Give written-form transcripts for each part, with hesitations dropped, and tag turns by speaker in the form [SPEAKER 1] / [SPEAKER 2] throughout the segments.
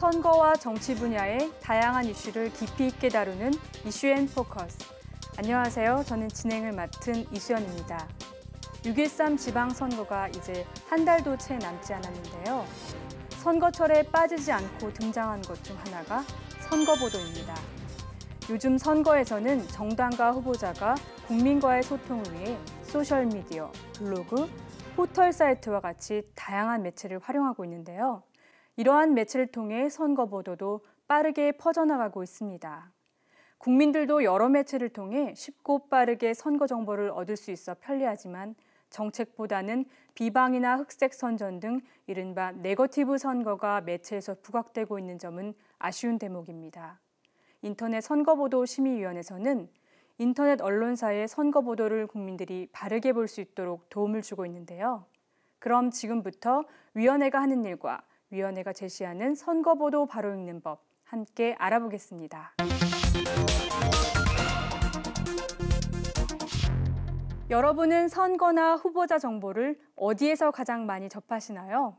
[SPEAKER 1] 선거와 정치 분야의 다양한 이슈를 깊이 있게 다루는 이슈앤포커스. 안녕하세요. 저는 진행을 맡은 이수연입니다. 6.13 지방선거가 이제 한 달도 채 남지 않았는데요. 선거철에 빠지지 않고 등장한 것 중 하나가 선거보도입니다. 요즘 선거에서는 정당과 후보자가 국민과의 소통을 위해 소셜미디어, 블로그, 포털 사이트와 같이 다양한 매체를 활용하고 있는데요. 이러한 매체를 통해 선거 보도도 빠르게 퍼져나가고 있습니다. 국민들도 여러 매체를 통해 쉽고 빠르게 선거 정보를 얻을 수 있어 편리하지만 정책보다는 비방이나 흑색 선전 등 이른바 네거티브 선거가 매체에서 부각되고 있는 점은 아쉬운 대목입니다. 인터넷 선거보도심의위원회에서는 인터넷 언론사의 선거 보도를 국민들이 바르게 볼 수 있도록 도움을 주고 있는데요. 그럼 지금부터 위원회가 하는 일과 위원회가 제시하는 선거보도 바로 읽는 법 함께 알아보겠습니다. 여러분은 선거나 후보자 정보를 어디에서 가장 많이 접하시나요?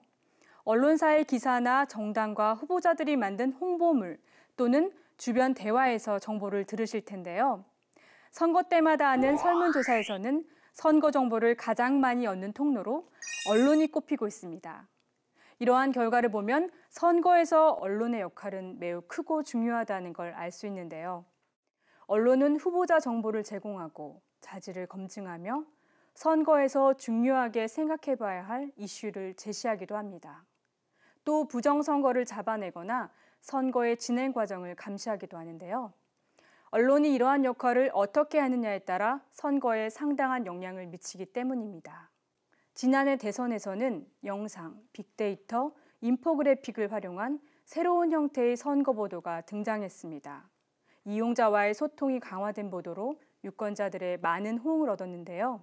[SPEAKER 1] 언론사의 기사나 정당과 후보자들이 만든 홍보물 또는 주변 대화에서 정보를 들으실 텐데요. 선거 때마다 하는 설문조사에서는 선거 정보를 가장 많이 얻는 통로로 언론이 꼽히고 있습니다. 이러한 결과를 보면 선거에서 언론의 역할은 매우 크고 중요하다는 걸 알 수 있는데요. 언론은 후보자 정보를 제공하고 자질을 검증하며 선거에서 중요하게 생각해 봐야 할 이슈를 제시하기도 합니다. 또 부정선거를 잡아내거나 선거의 진행 과정을 감시하기도 하는데요. 언론이 이러한 역할을 어떻게 하느냐에 따라 선거에 상당한 영향을 미치기 때문입니다. 지난해 대선에서는 영상, 빅데이터, 인포그래픽을 활용한 새로운 형태의 선거 보도가 등장했습니다. 이용자와의 소통이 강화된 보도로 유권자들의 많은 호응을 얻었는데요.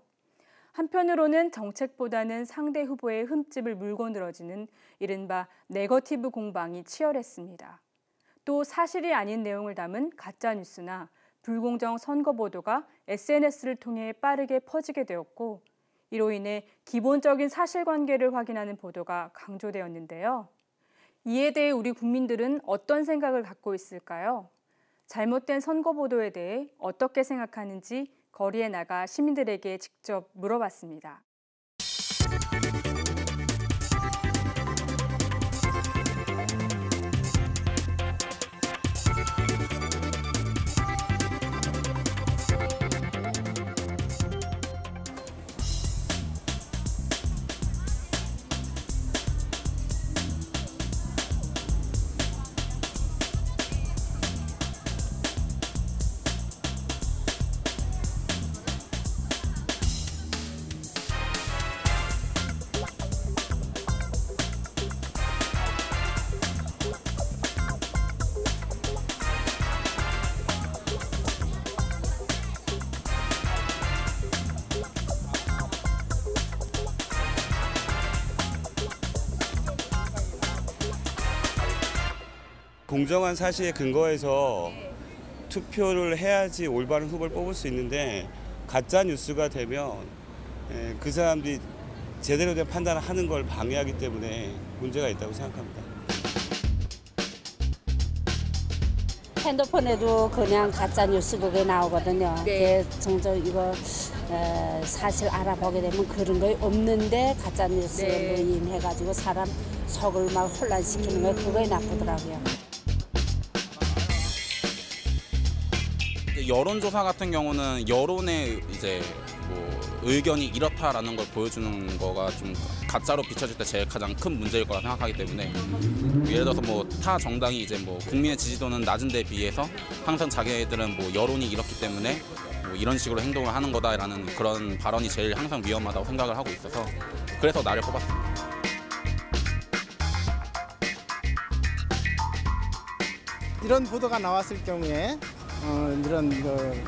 [SPEAKER 1] 한편으로는 정책보다는 상대 후보의 흠집을 물고 늘어지는 이른바 네거티브 공방이 치열했습니다. 또 사실이 아닌 내용을 담은 가짜뉴스나 불공정 선거 보도가 SNS를 통해 빠르게 퍼지게 되었고 이로 인해 기본적인 사실관계를 확인하는 보도가 강조되었는데요. 이에 대해 우리 국민들은 어떤 생각을 갖고 있을까요? 잘못된 선거 보도에 대해 어떻게 생각하는지 거리에 나가 시민들에게 직접 물어봤습니다.
[SPEAKER 2] 공정한 사실에 근거해서 투표를 해야지 올바른 후보를 뽑을 수 있는데 가짜 뉴스가 되면 그 사람들이 제대로 된 판단을 하는 걸 방해하기 때문에 문제가 있다고 생각합니다.
[SPEAKER 3] 핸드폰에도 그냥 가짜 뉴스 그게 나오거든요. 네. 정작 이거 사실 알아보게 되면 그런 거 없는데 가짜 뉴스로 인해가지고 사람 속을 막 혼란시키는 거 그거에 나쁘더라고요.
[SPEAKER 4] 여론조사 같은 경우는 여론의 이제 뭐 의견이 이렇다라는 걸 보여주는 거가 좀 가짜로 비춰질 때 제일 가장 큰 문제일 거라 생각하기 때문에 예를 들어서 뭐 타 정당이 이제 뭐 국민의 지지도는 낮은 데 비해서 항상 자기들은 뭐 여론이 이렇기 때문에 뭐 이런 식으로 행동을 하는 거다라는 그런 발언이 제일 항상 위험하다고 생각을 하고 있어서 그래서 나를 뽑았습니다.
[SPEAKER 5] 이런 보도가 나왔을 경우에 이런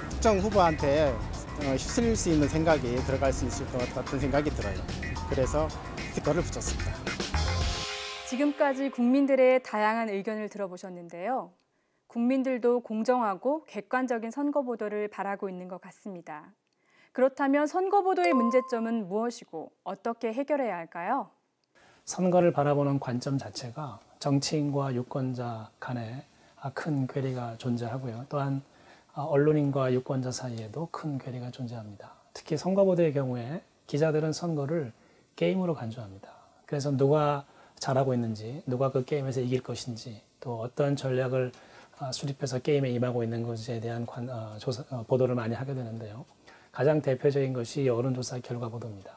[SPEAKER 5] 특정 후보한테 휩쓸릴 수 있는 생각이 들어갈 수 있을 것 같은 생각이 들어요. 그래서 스티커를 붙였습니다.
[SPEAKER 1] 지금까지 국민들의 다양한 의견을 들어보셨는데요. 국민들도 공정하고 객관적인 선거 보도를 바라고 있는 것 같습니다. 그렇다면 선거 보도의 문제점은 무엇이고 어떻게 해결해야 할까요?
[SPEAKER 6] 선거를 바라보는 관점 자체가 정치인과 유권자 간에 큰 괴리가 존재하고요. 또한 언론인과 유권자 사이에도 큰 괴리가 존재합니다. 특히 선거보도의 경우에 기자들은 선거를 게임으로 간주합니다. 그래서 누가 잘하고 있는지, 누가 그 게임에서 이길 것인지, 또 어떤 전략을 수립해서 게임에 임하고 있는 것에 대한 보도를 많이 하게 되는데요. 가장 대표적인 것이 여론조사 결과 보도입니다.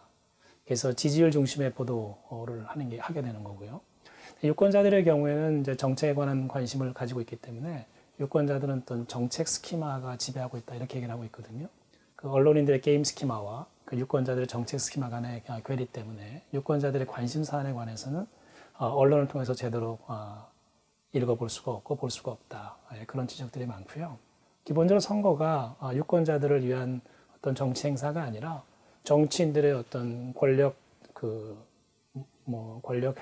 [SPEAKER 6] 그래서 지지율 중심의 보도를 하게 되는 거고요. 유권자들의 경우에는 이제 정책에 관한 관심을 가지고 있기 때문에 유권자들은 어떤 정책 스키마가 지배하고 있다 이렇게 얘기를 하고 있거든요. 그 언론인들의 게임 스키마와 그 유권자들의 정책 스키마 간의 괴리 때문에 유권자들의 관심 사안에 관해서는 언론을 통해서 제대로 읽어볼 수가 없고 볼 수가 없다. 그런 지적들이 많고요. 기본적으로 선거가 유권자들을 위한 어떤 정치 행사가 아니라 정치인들의 어떤 권력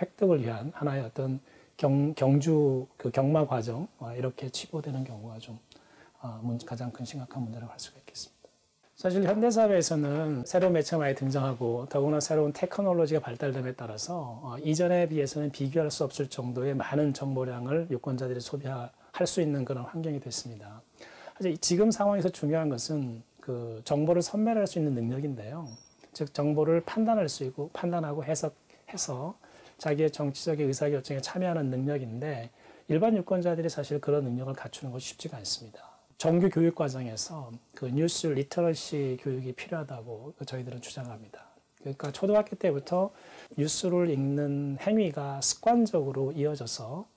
[SPEAKER 6] 획득을 위한 하나의 어떤 경주 경마 과정 이렇게 치부되는 경우가 좀 가장 큰 심각한 문제라고 할 수가 있겠습니다. 사실 현대사회에서는 새로운 매체가 많이 등장하고 더구나 새로운 테크놀로지가 발달됨에 따라서 이전에 비해서는 비교할 수 없을 정도의 많은 정보량을 유권자들이 소비할 수 있는 그런 환경이 됐습니다. 하지만 지금 상황에서 중요한 것은 그 정보를 선별할 수 있는 능력인데요. 즉 정보를 판단할 수 있고 판단하고 해석해서 자기의 정치적인 의사결정에 참여하는 능력인데 일반 유권자들이 사실 그런 능력을 갖추는 것이 쉽지가 않습니다. 정규 교육 과정에서 그 뉴스 리터러시 교육이 필요하다고 저희들은 주장합니다. 그러니까 초등학교 때부터 뉴스를 읽는 행위가 습관적으로 이어져서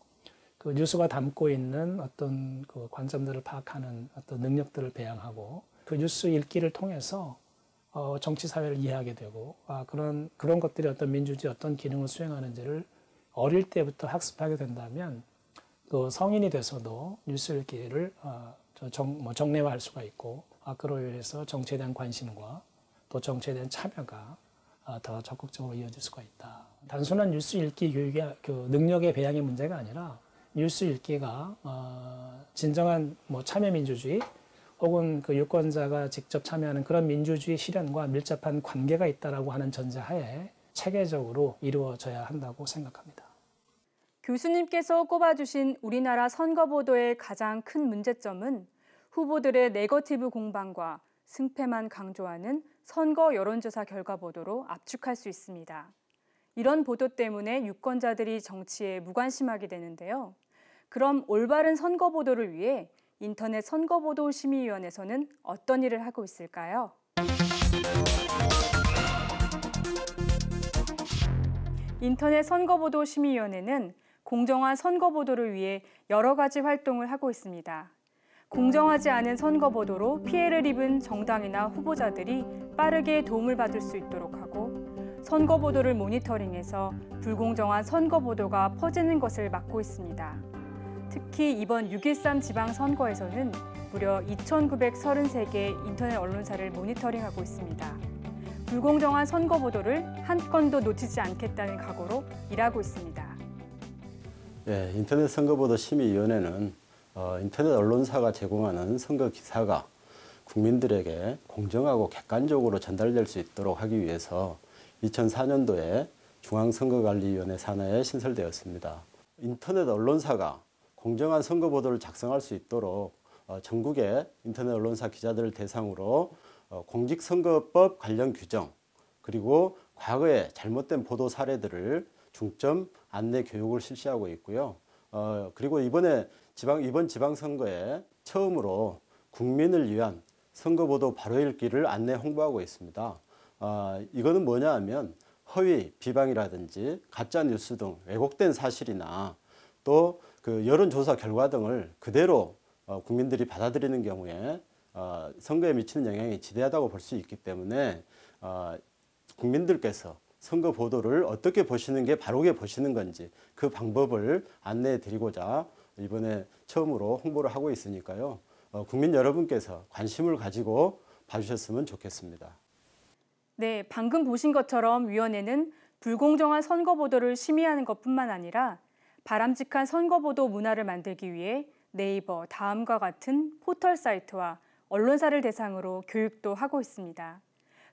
[SPEAKER 6] 그 뉴스가 담고 있는 어떤 그 관점들을 파악하는 어떤 능력들을 배양하고 그 뉴스 읽기를 통해서 정치 사회를 이해하게 되고 그런 것들이 어떤 민주주의 어떤 기능을 수행하는지를 어릴 때부터 학습하게 된다면 그 성인이 돼서도 뉴스 읽기를 정례화할 수가 있고 그로 인해서 정치에 대한 관심과 또 정치에 대한 참여가 더 적극적으로 이어질 수가 있다. 단순한 뉴스 읽기 교육의 그 능력의 배양의 문제가 아니라 뉴스 읽기가 진정한 참여 민주주의 혹은 그 유권자가 직접 참여하는 그런 민주주의 실현과 밀접한 관계가 있다라고 하는 전제하에 체계적으로 이루어져야 한다고 생각합니다.
[SPEAKER 1] 교수님께서 꼽아주신 우리나라 선거보도의 가장 큰 문제점은 후보들의 네거티브 공방과 승패만 강조하는 선거 여론조사 결과 보도로 압축할 수 있습니다. 이런 보도 때문에 유권자들이 정치에 무관심하게 되는데요. 그럼 올바른 선거 보도를 위해 인터넷 선거보도 심의위원회에서는 어떤 일을 하고 있을까요? 인터넷 선거보도 심의위원회는 공정한 선거보도를 위해 여러 가지 활동을 하고 있습니다. 공정하지 않은 선거보도로 피해를 입은 정당이나 후보자들이 빠르게 도움을 받을 수 있도록 하고 선거보도를 모니터링해서 불공정한 선거보도가 퍼지는 것을 막고 있습니다. 특히 이번 6.13 지방선거에서는 무려 2,933개 인터넷 언론사를 모니터링하고 있습니다. 불공정한 선거보도를 한 건도 놓치지 않겠다는 각오로 일하고 있습니다.
[SPEAKER 7] 예, 인터넷 선거보도 심의위원회는 인터넷 언론사가 제공하는 선거 기사가 국민들에게 공정하고 객관적으로 전달될 수 있도록 하기 위해서 2004년도에 중앙선거관리위원회 산하에 신설되었습니다. 인터넷 언론사가 공정한 선거보도를 작성할 수 있도록 전국의 인터넷 언론사 기자들을 대상으로 공직선거법 관련 규정 그리고 과거의 잘못된 보도 사례들을 중점 안내 교육을 실시하고 있고요. 그리고 이번 지방선거에 처음으로 국민을 위한 선거보도 바로 읽기를 안내 홍보하고 있습니다. 이거는 뭐냐 하면 허위, 비방이라든지 가짜 뉴스 등 왜곡된 사실이나 또 그 여론조사 결과 등을 그대로 국민들이 받아들이는 경우에 선거에 미치는 영향이 지대하다고 볼 수 있기 때문에 국민들께서 선거 보도를 어떻게 보시는 게 바르게 보시는 건지 그 방법을 안내해 드리고자 이번에 처음으로 홍보를 하고 있으니까요. 국민 여러분께서 관심을 가지고 봐주셨으면 좋겠습니다.
[SPEAKER 1] 네, 방금 보신 것처럼 위원회는 불공정한 선거보도를 심의하는 것뿐만 아니라 바람직한 선거보도 문화를 만들기 위해 네이버, 다음과 같은 포털 사이트와 언론사를 대상으로 교육도 하고 있습니다.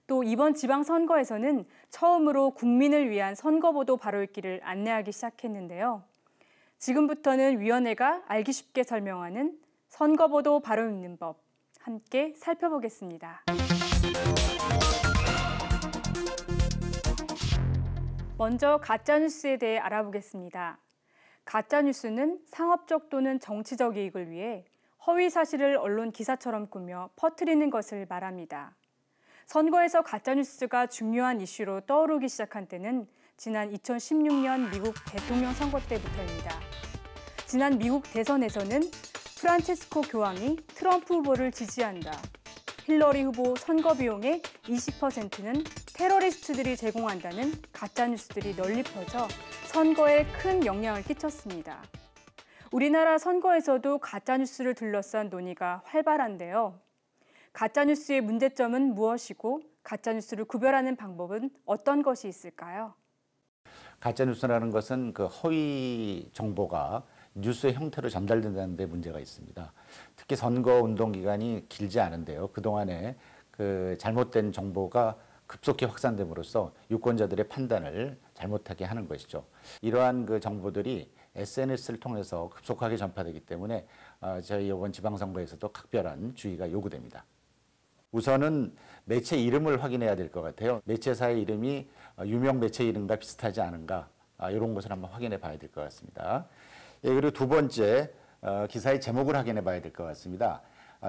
[SPEAKER 1] 또 이번 지방선거에서는 처음으로 국민을 위한 선거보도 바로 읽기를 안내하기 시작했는데요. 지금부터는 위원회가 알기 쉽게 설명하는 선거보도 바로 읽는 법 함께 살펴보겠습니다. 먼저 가짜뉴스에 대해 알아보겠습니다. 가짜뉴스는 상업적 또는 정치적 이익을 위해 허위 사실을 언론 기사처럼 꾸며 퍼뜨리는 것을 말합니다. 선거에서 가짜뉴스가 중요한 이슈로 떠오르기 시작한 때는 지난 2016년 미국 대통령 선거 때부터입니다. 지난 미국 대선에서는 프란체스코 교황이 트럼프 후보를 지지한다. 힐러리 후보 선거 비용의 20%는 테러리스트들이 제공한다는 가짜뉴스들이 널리 퍼져 선거에 큰 영향을 끼쳤습니다. 우리나라 선거에서도 가짜뉴스를 둘러싼 논의가 활발한데요. 가짜뉴스의 문제점은 무엇이고 가짜뉴스를 구별하는 방법은 어떤 것이 있을까요?
[SPEAKER 8] 가짜뉴스라는 것은 그 허위 정보가 뉴스의 형태로 전달된다는 데 문제가 있습니다. 특히 선거운동 기간이 길지 않은데요. 그동안에 그 잘못된 정보가 급속히 확산됨으로써 유권자들의 판단을 잘못하게 하는 것이죠. 이러한 그 정보들이 SNS를 통해서 급속하게 전파되기 때문에 저희 이번 지방선거에서도 각별한 주의가 요구됩니다. 우선은 매체 이름을 확인해야 될 것 같아요. 매체사의 이름이 유명 매체 이름과 비슷하지 않은가 이런 것을 한번 확인해 봐야 될 것 같습니다. 예, 그리고 두 번째 기사의 제목을 확인해 봐야 될 것 같습니다.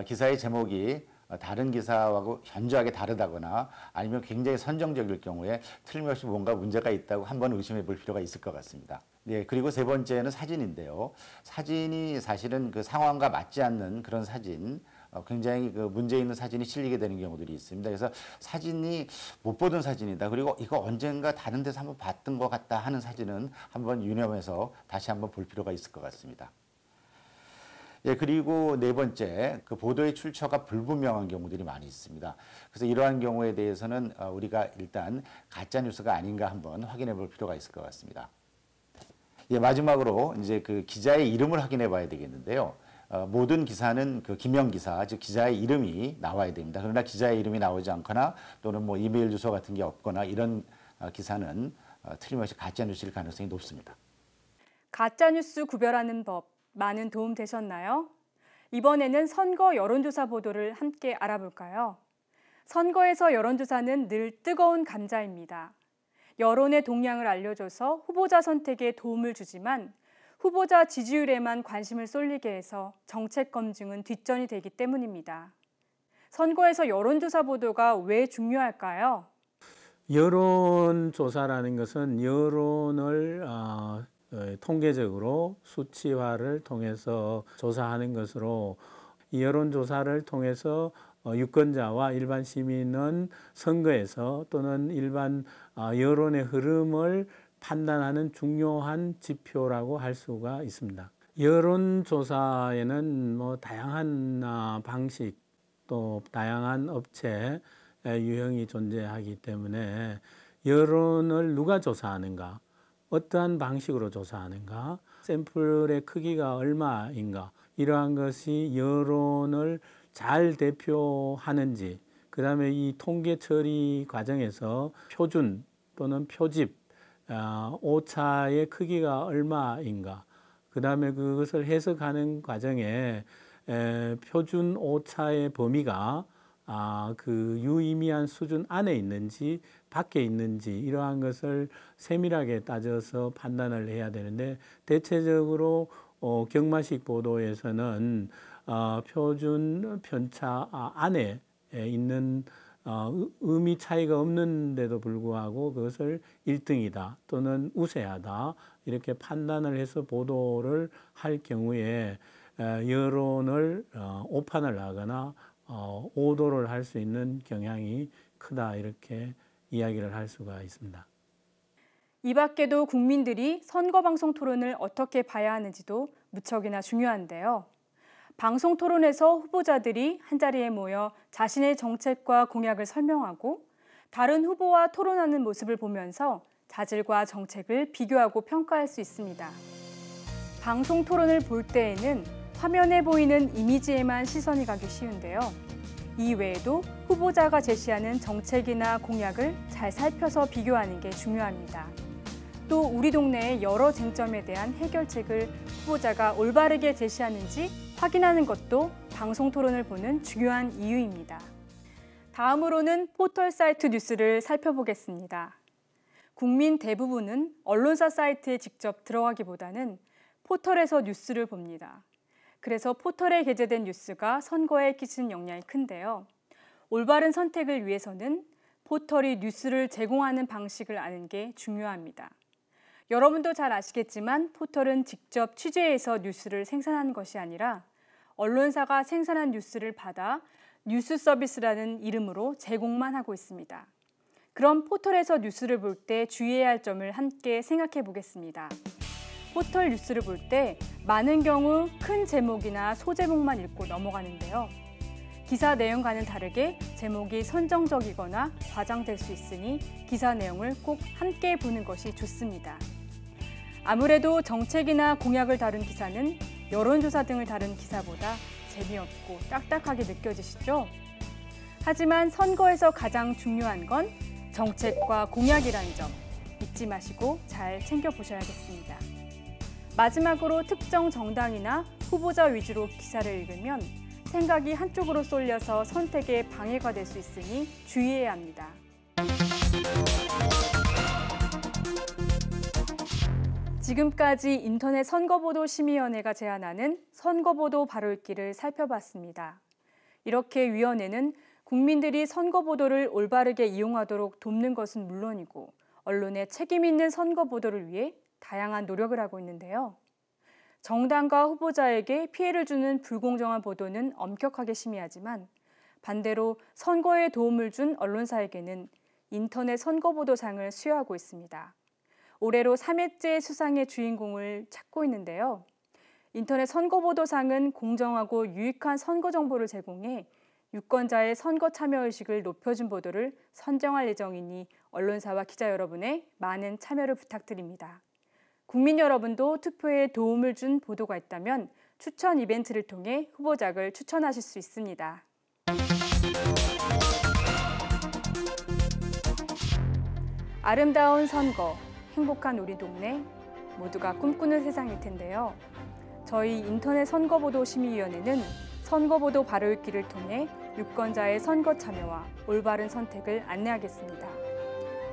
[SPEAKER 8] 기사의 제목이 다른 기사하고 현저하게 다르다거나 아니면 굉장히 선정적일 경우에 틀림없이 뭔가 문제가 있다고 한번 의심해 볼 필요가 있을 것 같습니다. 네, 그리고 세 번째는 사진인데요. 사진이 사실은 그 상황과 맞지 않는 그런 사진, 굉장히 그 문제 있는 사진이 실리게 되는 경우들이 있습니다. 그래서 사진이 못 보던 사진이다. 그리고 이거 언젠가 다른 데서 한번 봤던 것 같다 하는 사진은 한번 유념해서 다시 한번 볼 필요가 있을 것 같습니다. 예, 그리고 네 번째, 그 보도의 출처가 불분명한 경우들이 많이 있습니다. 그래서 이러한 경우에 대해서는 우리가 일단 가짜뉴스가 아닌가 한번 확인해 볼 필요가 있을 것 같습니다. 예, 마지막으로 이제 그 기자의 이름을 확인해 봐야 되겠는데요. 모든 기사는 그 기명 기사, 즉 기자의 이름이 나와야 됩니다. 그러나 기자의 이름이 나오지 않거나 또는 뭐 이메일 주소 같은 게 없거나 이런 기사는 틀림없이 가짜뉴스일 가능성이 높습니다.
[SPEAKER 1] 가짜뉴스 구별하는 법, 많은 도움 되셨나요? 이번에는 선거 여론조사 보도를 함께 알아볼까요? 선거에서 여론조사는 늘 뜨거운 감자입니다. 여론의 동향을 알려줘서 후보자 선택에 도움을 주지만 후보자 지지율에만 관심을 쏠리게 해서 정책 검증은 뒷전이 되기 때문입니다. 선거에서 여론조사 보도가 왜 중요할까요?
[SPEAKER 6] 여론조사라는 것은 여론을 통계적으로 수치화를 통해서 조사하는 것으로 이 여론조사를 통해서 유권자와 일반 시민은 선거에서 또는 일반 여론의 흐름을 판단하는 중요한 지표라고 할 수가 있습니다. 여론조사에는 뭐 다양한 방식 또 다양한 업체 유형이 존재하기 때문에 여론을 누가 조사하는가, 어떠한 방식으로 조사하는가, 샘플의 크기가 얼마인가 이러한 것이 여론을 잘 대표하는지, 그 다음에 이 통계 처리 과정에서 표준 또는 표집 오차의 크기가 얼마인가, 그 다음에 그것을 해석하는 과정에 표준 오차의 범위가 그 유의미한 수준 안에 있는지 밖에 있는지 이러한 것을 세밀하게 따져서 판단을 해야 되는데, 대체적으로 경마식 보도에서는 표준 편차 안에 있는 의미 차이가 없는데도 불구하고 그것을 1등이다 또는 우세하다 이렇게 판단을 해서 보도를 할 경우에 여론을 오판을 하거나 오도를 할 수 있는 경향이 크다 이렇게 이야기를 할 수가 있습니다.
[SPEAKER 1] 이 밖에도 국민들이 선거방송 토론을 어떻게 봐야 하는지도 무척이나 중요한데요. 방송 토론에서 후보자들이 한자리에 모여 자신의 정책과 공약을 설명하고 다른 후보와 토론하는 모습을 보면서 자질과 정책을 비교하고 평가할 수 있습니다. 방송 토론을 볼 때에는 화면에 보이는 이미지에만 시선이 가기 쉬운데요. 이 외에도 후보자가 제시하는 정책이나 공약을 잘 살펴서 비교하는 게 중요합니다. 또 우리 동네의 여러 쟁점에 대한 해결책을 후보자가 올바르게 제시하는지 확인하는 것도 방송 토론을 보는 중요한 이유입니다. 다음으로는 포털 사이트 뉴스를 살펴보겠습니다. 국민 대부분은 언론사 사이트에 직접 들어가기보다는 포털에서 뉴스를 봅니다. 그래서 포털에 게재된 뉴스가 선거에 끼치는 영향이 큰데요. 올바른 선택을 위해서는 포털이 뉴스를 제공하는 방식을 아는 게 중요합니다. 여러분도 잘 아시겠지만 포털은 직접 취재해서 뉴스를 생산하는 것이 아니라 언론사가 생산한 뉴스를 받아 뉴스 서비스라는 이름으로 제공만 하고 있습니다. 그럼 포털에서 뉴스를 볼 때 주의해야 할 점을 함께 생각해 보겠습니다. 포털 뉴스를 볼 때 많은 경우 큰 제목이나 소제목만 읽고 넘어가는데요. 기사 내용과는 다르게 제목이 선정적이거나 과장될 수 있으니 기사 내용을 꼭 함께 보는 것이 좋습니다. 아무래도 정책이나 공약을 다룬 기사는 여론조사 등을 다룬 기사보다 재미없고 딱딱하게 느껴지시죠? 하지만 선거에서 가장 중요한 건 정책과 공약이라는 점 잊지 마시고 잘 챙겨보셔야겠습니다. 마지막으로 특정 정당이나 후보자 위주로 기사를 읽으면 생각이 한쪽으로 쏠려서 선택에 방해가 될 수 있으니 주의해야 합니다. 지금까지 인터넷 선거보도심의위원회가 제안하는 선거보도 바로읽기를 살펴봤습니다. 이렇게 위원회는 국민들이 선거보도를 올바르게 이용하도록 돕는 것은 물론이고 언론의 책임 있는 선거보도를 위해 다양한 노력을 하고 있는데요. 정당과 후보자에게 피해를 주는 불공정한 보도는 엄격하게 심의하지만 반대로 선거에 도움을 준 언론사에게는 인터넷 선거보도상을 수여하고 있습니다. 올해로 3회째 수상의 주인공을 찾고 있는데요. 인터넷 선거보도상은 공정하고 유익한 선거 정보를 제공해 유권자의 선거 참여의식을 높여준 보도를 선정할 예정이니 언론사와 기자 여러분의 많은 참여를 부탁드립니다. 국민 여러분도 투표에 도움을 준 보도가 있다면 추천 이벤트를 통해 후보작을 추천하실 수 있습니다. 아름다운 선거, 행복한 우리 동네, 모두가 꿈꾸는 세상일 텐데요. 저희 인터넷 선거보도심의위원회는 선거보도 바로읽기를 통해 유권자의 선거 참여와 올바른 선택을 안내하겠습니다.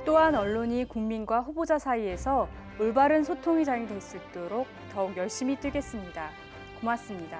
[SPEAKER 1] 또한 언론이 국민과 후보자 사이에서 올바른 소통의 장이 될 수 있도록 더욱 열심히 뛰겠습니다. 고맙습니다.